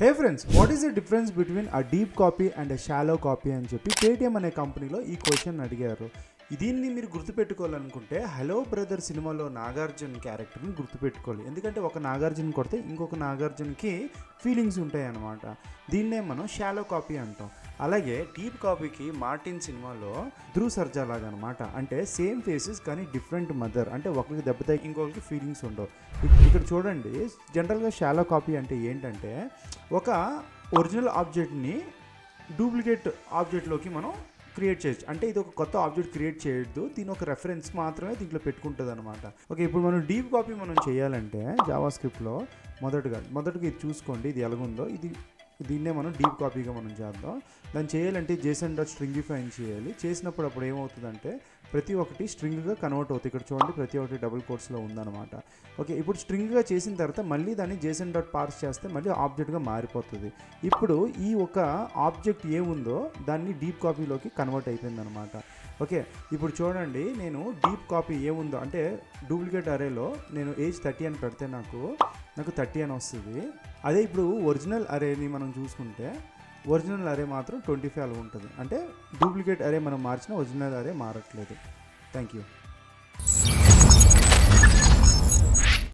Hey friends, what is the difference between a deep copy and a shallow copy అని చెప్పి Paytm అనే కంపెనీలో ఈ క్వశ్చన్ అడిగారు. దీన్ని మీరు గుర్తుపెట్టుకోవాలనుకుంటే హలో బ్రదర్ సినిమాలో నాగార్జున క్యారెక్టర్ని గుర్తుపెట్టుకోవాలి. ఎందుకంటే ఒక నాగార్జున కొడితే ఇంకొక నాగార్జునకి ఫీలింగ్స్ ఉంటాయి అన్నమాట. దీన్నే మనం షాలో కాపీ అంటాం. అలాగే డీప్ కాపీకి మార్టిన్ సినిమాలో ధ్రువ్ సర్జా లాగా అనమాట. అంటే సేమ్ ఫేసెస్ కానీ డిఫరెంట్ మదర్. అంటే ఒకరికి దెబ్బతాయి ఇంకొకరికి ఫీలింగ్స్ ఉండవు. ఇక్కడ చూడండి, జనరల్గా షాలో కాపీ అంటే ఏంటంటే ఒక ఒరిజినల్ ఆబ్జెక్ట్ని డూప్లికేట్ ఆబ్జెక్ట్లోకి మనం క్రియేట్ చేయొచ్చు. అంటే ఇది ఒక కొత్త ఆబ్జెక్ట్ క్రియేట్ చేయొద్దు, దీని ఒక రెఫరెన్స్ మాత్రమే దీంట్లో పెట్టుకుంటుంది అనమాట. ఓకే, ఇప్పుడు మనం డీప్ కాపీ మనం చేయాలంటే జావా స్క్రిప్ట్లో మొదటగా ఇది చూసుకోండి, ఇది ఎలాగుందో. దీన్నే మనం డీప్ కాపీగా మనం చేద్దాం. దాన్ని చేయాలంటే JSON.stringify అని చేయాలి. చేసినప్పుడు అప్పుడు ఏమవుతుందంటే ప్రతి ఒక్కటి స్ట్రింగ్గా కన్వర్ట్ అవుతుంది. ఇక్కడ చూడండి, ప్రతి ఒక్కటి డబుల్ కోట్స్లో ఉందన్నమాట. ఓకే, ఇప్పుడు స్ట్రింగ్గా చేసిన తర్వాత మళ్ళీ దాన్ని JSON.parse చేస్తే మళ్ళీ ఆబ్జెక్ట్గా మారిపోతుంది. ఇప్పుడు ఈ ఒక ఆబ్జెక్ట్ ఏముందో దాన్ని డీప్ కాపీలోకి కన్వర్ట్ అయిపోయిందనమాట. ఓకే, ఇప్పుడు చూడండి, నేను డీప్ కాపీ ఏముందో అంటే డూప్లికేట్ అరేలో నేను ఏజ్ 30 అని పెడితే నాకు 30 అని వస్తుంది. అదే ఇప్పుడు ఒరిజినల్ అరేని మనం చూసుకుంటే ఒరిజినల్ అరే మాత్రం 25 అలా ఉంటుంది. అంటే డూప్లికేట్ అరే మనం మార్చినా ఒరిజినల్ అరే మారట్లేదు. Thank you.